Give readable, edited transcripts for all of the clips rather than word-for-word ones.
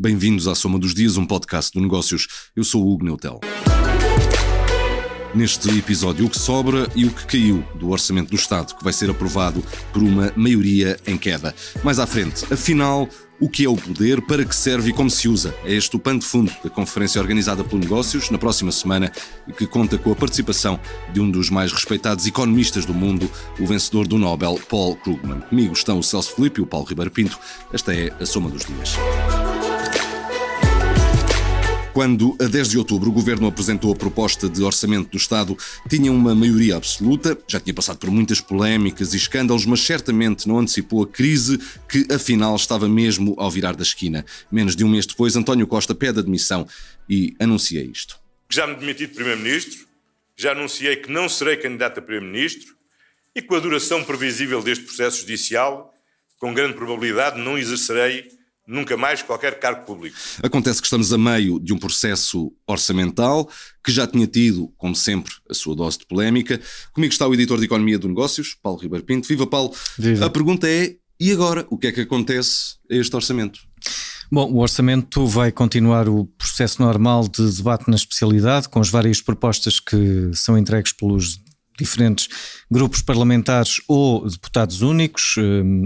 Bem-vindos à Soma dos Dias, um podcast de negócios. Eu sou o Hugo Neutel. Neste episódio, o que sobra e o que caiu do Orçamento do Estado, que vai ser aprovado por uma maioria em queda. Mais à frente, afinal, o que é o poder, para que serve e como se usa? É este o pano de fundo da conferência organizada pelo Negócios, na próxima semana, e que conta com a participação de um dos mais respeitados economistas do mundo, o vencedor do Nobel, Paul Krugman. Comigo estão o Celso Filipe e o Paulo Ribeiro Pinto. Esta é a Soma dos Dias. Quando, a 10 de outubro, o Governo apresentou a proposta de orçamento do Estado, tinha uma maioria absoluta, já tinha passado por muitas polémicas e escândalos, mas certamente não antecipou a crise que, afinal, estava mesmo ao virar da esquina. Menos de um mês depois, António Costa pede admissão e anuncia isto. Já me demiti de Primeiro-Ministro, já anunciei que não serei candidato a Primeiro-Ministro e, com a duração previsível deste processo judicial, com grande probabilidade não exercerei nunca mais qualquer cargo público. Acontece que estamos a meio de um processo orçamental que já tinha tido, como sempre, a sua dose de polémica. Comigo está o editor de Economia do Negócios, Paulo Ribeiro Pinto. Viva, Paulo! Viva. A pergunta é, e agora? O que é que acontece a este orçamento? Bom, o orçamento vai continuar o processo normal de debate na especialidade, com as várias propostas que são entregues pelos diferentes grupos parlamentares ou deputados únicos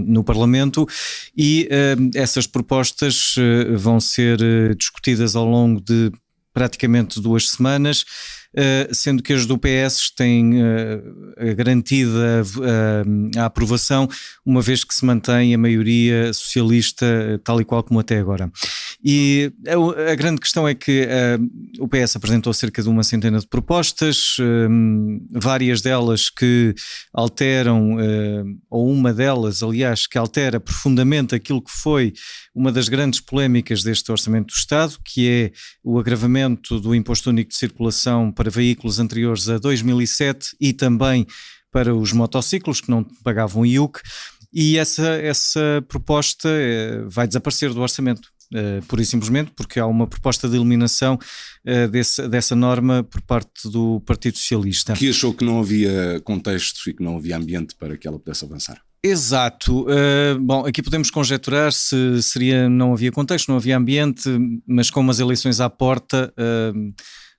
no Parlamento, e essas propostas vão ser discutidas ao longo de praticamente 2 semanas, sendo que as do PS têm garantida a aprovação, uma vez que se mantém a maioria socialista tal e qual como até agora. E a grande questão é que o PS apresentou cerca de 100 de propostas, várias delas que alteram, ou uma delas, aliás, que altera profundamente aquilo que foi uma das grandes polémicas deste Orçamento do Estado, que é o agravamento do Imposto Único de Circulação para veículos anteriores a 2007 e também para os motociclos que não pagavam IUC, e essa proposta vai desaparecer do orçamento. Pura e simplesmente porque há uma proposta de eliminação dessa norma por parte do Partido Socialista. Que achou que não havia contexto e que não havia ambiente para que ela pudesse avançar. Exato. Bom, aqui podemos conjecturar se não havia contexto, não havia ambiente, mas com umas eleições à porta,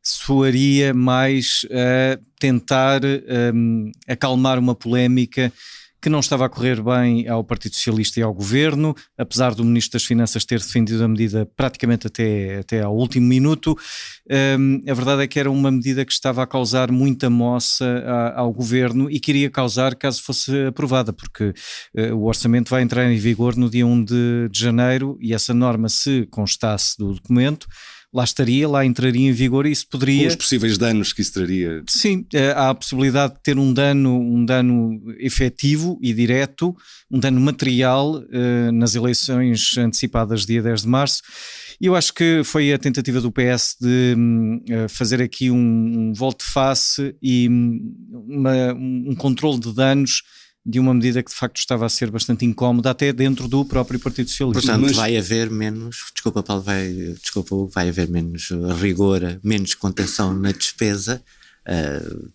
soaria mais a tentar acalmar uma polémica que não estava a correr bem ao Partido Socialista e ao Governo, apesar do Ministro das Finanças ter defendido a medida praticamente até ao último minuto. A verdade é que era uma medida que estava a causar muita moça ao Governo e que iria causar caso fosse aprovada, porque o orçamento vai entrar em vigor no dia 1 de janeiro e essa norma, se constasse do documento, lá entraria em vigor e isso poderia... Com os possíveis danos que isso traria. Sim, há a possibilidade de ter um dano efetivo e direto, um dano material nas eleições antecipadas dia 10 de março. E eu acho que foi a tentativa do PS de fazer aqui um volte-face e um controle de danos de uma medida que de facto estava a ser bastante incómoda até dentro do próprio Partido Socialista. Portanto, vai haver menos, vai haver menos rigor, menos contenção na despesa.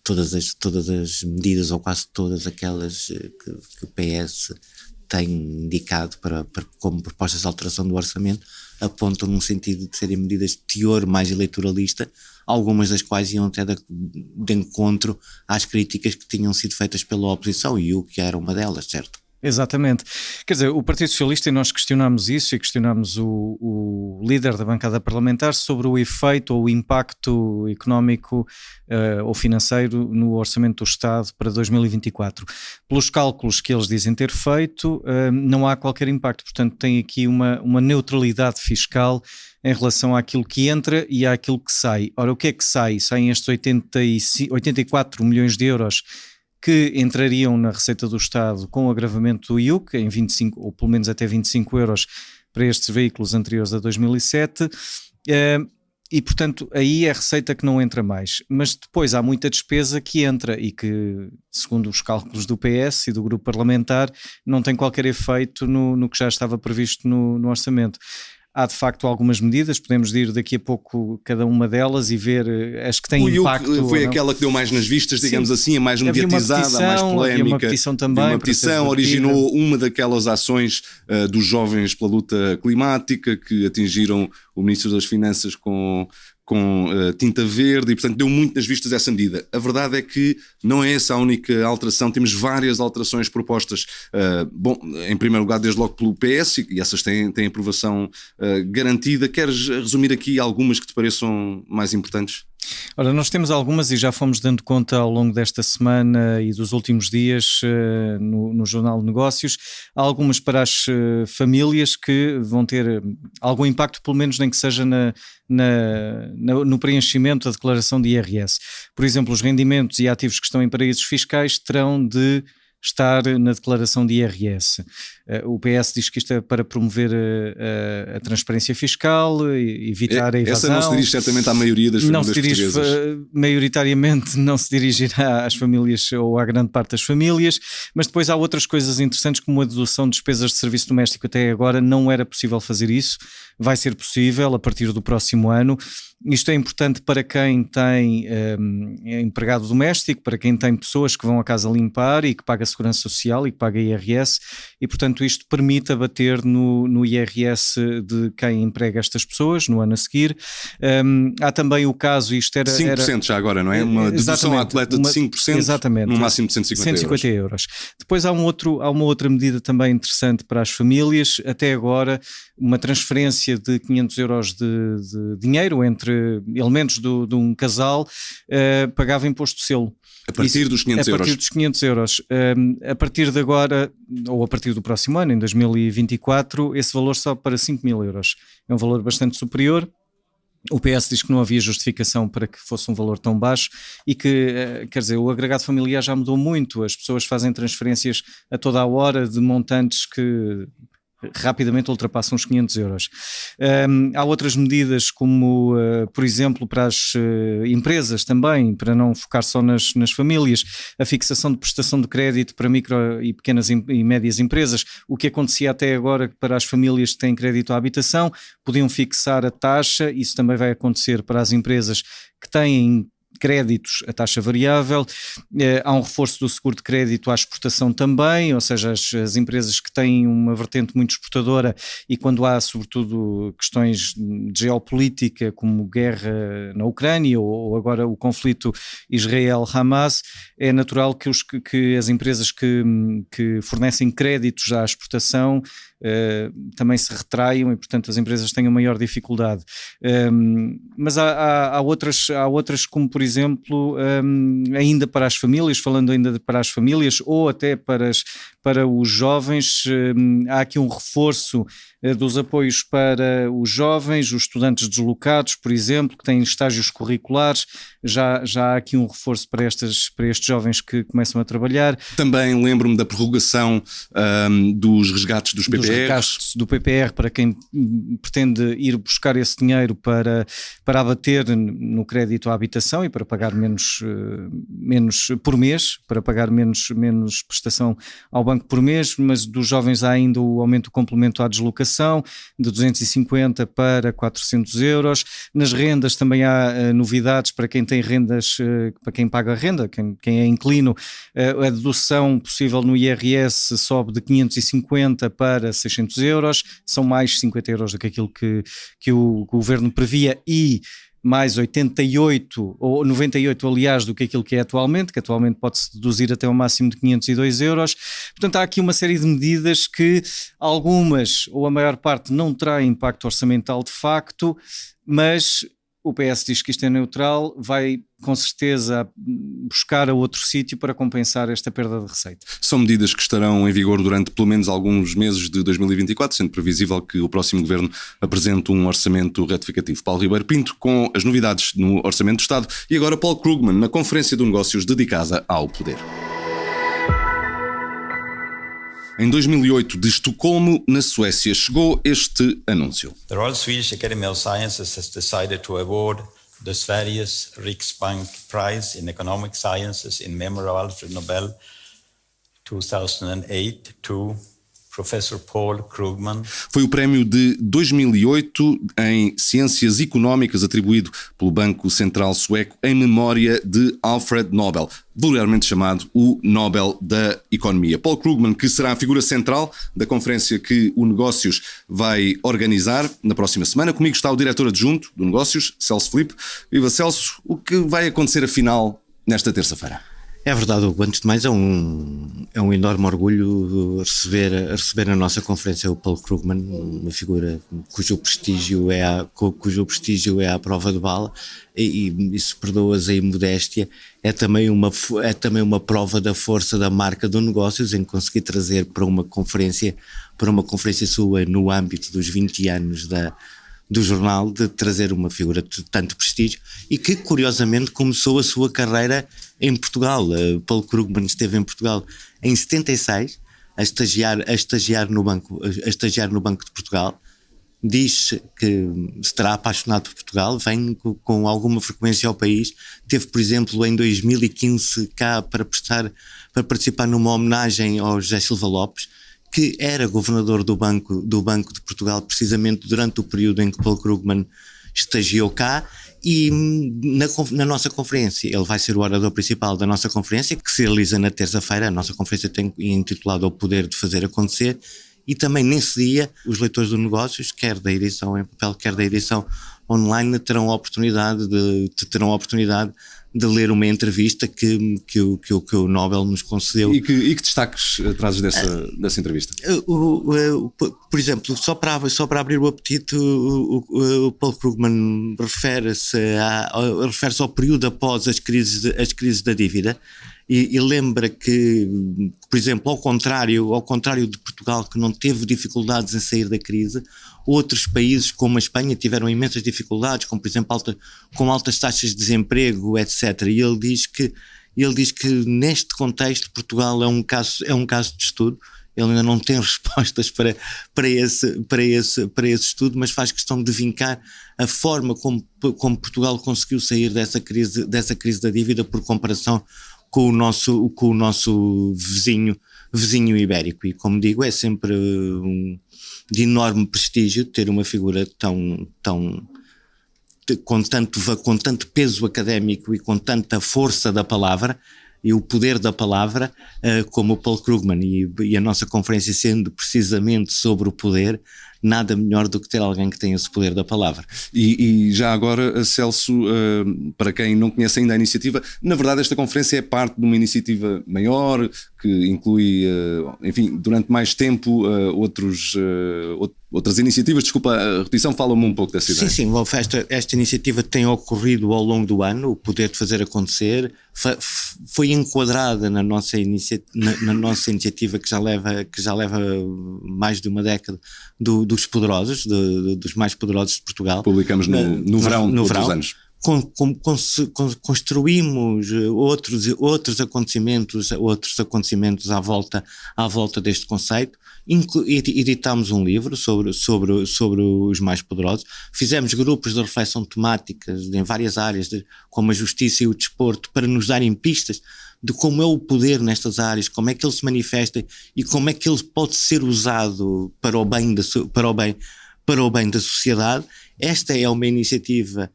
Todas as medidas, ou quase todas aquelas que o PS tem indicado como propostas de alteração do orçamento, apontam num sentido de serem medidas de teor mais eleitoralista, algumas das quais iam até de encontro às críticas que tinham sido feitas pela oposição, e o que era uma delas, certo? Exatamente. Quer dizer, o Partido Socialista, e nós questionámos isso e questionámos o líder da bancada parlamentar sobre o efeito ou o impacto económico ou financeiro no Orçamento do Estado para 2024. Pelos cálculos que eles dizem ter feito, não há qualquer impacto, portanto tem aqui uma neutralidade fiscal em relação àquilo que entra e àquilo que sai. Ora, o que é que sai? Saem estes 84 milhões de euros que entrariam na receita do Estado com o agravamento do IUC em 25, ou pelo menos até 25 euros para estes veículos anteriores a 2007, e portanto aí é a receita que não entra mais, mas depois há muita despesa que entra e que, segundo os cálculos do PS e do grupo parlamentar, não tem qualquer efeito no que já estava previsto no orçamento. há de facto algumas medidas, podemos ir daqui a pouco cada uma delas e ver as que têm impacto. Foi aquela que deu mais nas vistas, digamos assim, a mais mediatizada, a mais polémica. Havia uma petição também. Uma petição originou uma daquelas ações dos jovens pela luta climática que atingiram o Ministro das Finanças com tinta verde e, portanto, deu muito nas vistas essa medida. A verdade é que não é essa a única alteração, temos várias alterações propostas, em primeiro lugar, desde logo pelo PS, e essas têm aprovação garantida. Queres resumir aqui algumas que te pareçam mais importantes? Ora, nós temos algumas e já fomos dando conta ao longo desta semana e dos últimos dias no Jornal de Negócios. Há algumas para as famílias que vão ter algum impacto, pelo menos nem que seja no preenchimento da declaração de IRS. Por exemplo, os rendimentos e ativos que estão em paraísos fiscais terão de estar na declaração de IRS. O PS diz que isto é para promover a transparência fiscal, evitar a evasão. Essa não se dirige certamente à maioria das famílias portuguesas. Maioritariamente não se dirigirá às famílias ou à grande parte das famílias, mas depois há outras coisas interessantes, como a dedução de despesas de serviço doméstico. Até agora não era possível fazer isso, vai ser possível a partir do próximo ano. Isto é importante para quem tem empregado doméstico, para quem tem pessoas que vão à casa limpar e que paga a Segurança Social e que paga IRS, e portanto isto permite abater no IRS de quem emprega estas pessoas no ano a seguir. Há também o caso, isto era... 5% já agora, não é? Uma dedução à atleta de 5%, exatamente, no máximo de 150 euros. Depois há uma outra medida também interessante para as famílias, até agora uma transferência de 500 euros de dinheiro entre elementos de um casal pagava imposto de selo. A partir dos 500 euros? A partir dos 500 euros. A partir de agora, ou a partir do próximo ano, em 2024, esse valor sobe para 5.000 euros. É um valor bastante superior. O PS diz que não havia justificação para que fosse um valor tão baixo e que, quer dizer, o agregado familiar já mudou muito. As pessoas fazem transferências a toda a hora de montantes que rapidamente ultrapassam os 500 euros. Há outras medidas como, por exemplo, para as empresas também, para não focar só nas famílias, a fixação de prestação de crédito para micro e pequenas e médias empresas. O que acontecia até agora para as famílias que têm crédito à habitação, podiam fixar a taxa, isso também vai acontecer para as empresas que têm créditos a taxa variável. Há um reforço do seguro de crédito à exportação também, ou seja, as empresas que têm uma vertente muito exportadora e quando há sobretudo questões de geopolítica como guerra na Ucrânia ou agora o conflito Israel-Hamas, é natural que as empresas que fornecem créditos à exportação também se retraiam e portanto as empresas tenham maior dificuldade. Mas há outras como por exemplo ainda para as famílias, falando ainda para as famílias ou até para os jovens, há aqui um reforço dos apoios para os jovens, os estudantes deslocados, por exemplo, que têm estágios curriculares, já há aqui um reforço para estes jovens que começam a trabalhar. Também lembro-me da prorrogação dos resgates dos PPR. Dos resgates do PPR para quem pretende ir buscar esse dinheiro para abater no crédito à habitação e para pagar menos por mês, para pagar menos prestação ao banco por mês, mas dos jovens há ainda o aumento do complemento à deslocação de 250 para 400 euros. Nas rendas também há novidades para quem tem rendas, para quem paga a renda, quem é inquilino, a dedução possível no IRS sobe de 550 para 600 euros, são mais 50 euros do que aquilo que o governo previa e mais 88 ou 98 aliás do que aquilo que atualmente pode-se deduzir até um máximo de 502 euros. Portanto, há aqui uma série de medidas que algumas ou a maior parte não terá impacto orçamental de facto, mas o PS diz que isto é neutral, vai com certeza buscar a outro sítio para compensar esta perda de receita. São medidas que estarão em vigor durante pelo menos alguns meses de 2024, sendo previsível que o próximo governo apresente um orçamento retificativo. Paulo Ribeiro Pinto com as novidades no Orçamento do Estado e agora Paul Krugman na Conferência de Negócios dedicada ao poder. Em 2008, de Estocolmo, na Suécia, chegou este anúncio. The Royal Swedish Academy of Sciences has decided to award the Sveriges Riksbank Prize in Economic Sciences in memory of Alfred Nobel 2008 to Professor Paul Krugman. Foi o prémio de 2008 em Ciências Económicas atribuído pelo Banco Central Sueco em memória de Alfred Nobel, vulgarmente chamado o Nobel da Economia. Paul Krugman, que será a figura central da conferência que o Negócios vai organizar na próxima semana. Comigo está o diretor adjunto do Negócios, Celso Filipe. Viva, Celso, o que vai acontecer afinal nesta terça-feira? É verdade, Hugo. Antes de mais, é um enorme orgulho receber na nossa conferência o Paul Krugman, uma figura cujo prestígio é à prova de bala, e se perdoas a imodéstia, é também uma prova da força da marca do Negócios em conseguir trazer para uma conferência sua no âmbito dos 20 anos do jornal, de trazer uma figura de tanto prestígio e que curiosamente começou a sua carreira em Portugal. Paul Krugman esteve em Portugal em 76 a estagiar no Banco de Portugal. Diz que estará apaixonado por Portugal, vem com alguma frequência ao país. Teve, por exemplo, em 2015 cá para participar numa homenagem ao José Silva Lopes, que era governador do Banco de Portugal, precisamente durante o período em que Paul Krugman estagiou cá. E na nossa conferência, ele vai ser o orador principal da nossa conferência, que se realiza na terça-feira. A nossa conferência tem intitulado O Poder de Fazer Acontecer, e também nesse dia os leitores do Negócios, quer da edição em papel, quer da edição online, terão a oportunidade de ler uma entrevista que o Nobel nos concedeu. E que destaques trazes dessa entrevista? Por exemplo, só para abrir o apetite, o Paul Krugman refere-se ao período após as crises da dívida, e lembra que, por exemplo, ao contrário de Portugal, que não teve dificuldades em sair da crise, outros países como a Espanha tiveram imensas dificuldades, como por exemplo com altas taxas de desemprego, etc. E ele diz que neste contexto Portugal é um caso de estudo. Ele ainda não tem respostas para esse estudo, mas faz questão de vincar a forma como Portugal conseguiu sair dessa crise da dívida por comparação com o nosso vizinho ibérico. E como digo, é sempre de enorme prestígio ter uma figura com tanto peso académico e com tanta força da palavra e o poder da palavra, como o Paul Krugman. E a nossa conferência sendo precisamente sobre o poder, nada melhor do que ter alguém que tenha esse poder da palavra. E já agora, Celso, para quem não conhece ainda a iniciativa, na verdade esta conferência é parte de uma iniciativa maior, que inclui, enfim, durante mais tempo outras iniciativas. Desculpa a repetição, fala-me um pouco dessa ideia. Sim, esta iniciativa tem ocorrido ao longo do ano, o Poder de Fazer Acontecer, foi enquadrada na nossa iniciativa que já leva mais de uma década, dos poderosos, dos mais poderosos de Portugal. Publicamos no verão de outros anos. Construímos outros acontecimentos à volta deste conceito. Editámos um livro sobre os mais poderosos, fizemos grupos de reflexão temáticas em várias áreas, como a justiça e o desporto, para nos darem pistas de como é o poder nestas áreas, como é que ele se manifesta e como é que ele pode ser usado para o bem da sociedade. Esta é uma iniciativa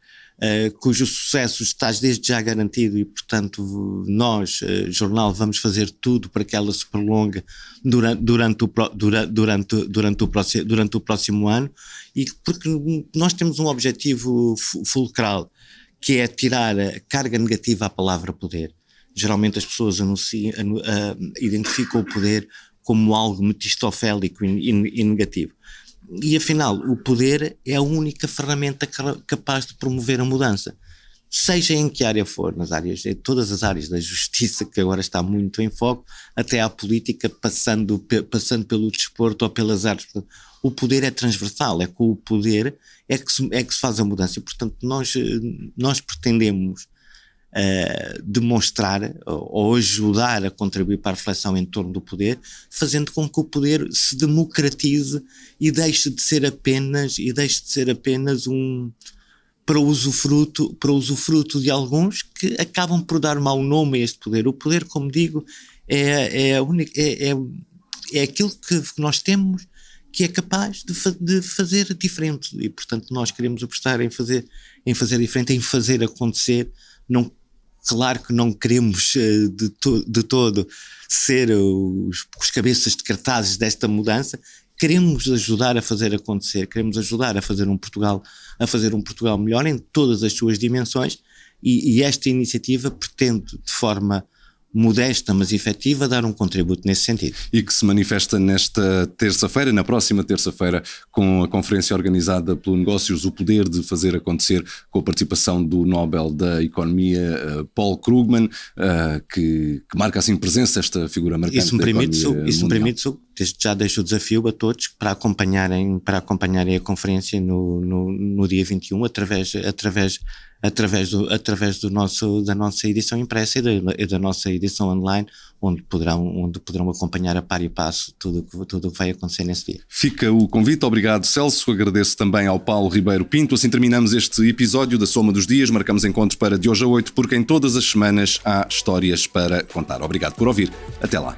cujo sucesso está desde já garantido, e portanto nós, jornal, vamos fazer tudo para que ela se prolongue durante o próximo ano, e porque nós temos um objetivo fulcral, que é tirar a carga negativa à palavra poder. Geralmente as pessoas identificam o poder como algo metistofélico e negativo. E afinal, o poder é a única ferramenta capaz de promover a mudança. Seja em que área for, em todas as áreas da justiça, que agora está muito em foco, até à política, passando pelo desporto ou pelas artes. O poder é transversal, é com o poder é que se faz a mudança. E portanto nós pretendemos demonstrar ou ajudar a contribuir para a reflexão em torno do poder, fazendo com que o poder se democratize e deixe de ser apenas para usufruto de alguns que acabam por dar mau nome a este poder. O poder, como digo, é é aquilo que nós temos que é capaz de fazer diferente, e portanto nós queremos apostar em fazer diferente, em fazer acontecer. Não, claro que não queremos de todo ser os cabeças de cartazes desta mudança. Queremos ajudar a fazer acontecer, queremos ajudar a fazer um Portugal melhor em todas as suas dimensões, e esta iniciativa pretende, de forma modesta mas efetiva, dar um contributo nesse sentido. E que se manifesta nesta terça-feira, na próxima terça-feira, com a conferência organizada pelo Negócios, o poder de fazer acontecer, com a participação do Nobel da Economia, Paul Krugman, que marca assim presença, esta figura marcante. Isso me permite, desde já deixo o desafio a todos para acompanharem a conferência no dia 21, através da nossa edição impressa e da nossa edição online, onde poderão acompanhar a par e passo tudo o que vai acontecer nesse dia. Fica o convite. Obrigado, Celso. Agradeço também ao Paulo Ribeiro Pinto. Assim terminamos este episódio da Soma dos Dias. Marcamos encontro para de hoje a 8, porque em todas as semanas há histórias para contar. Obrigado por ouvir. Até lá.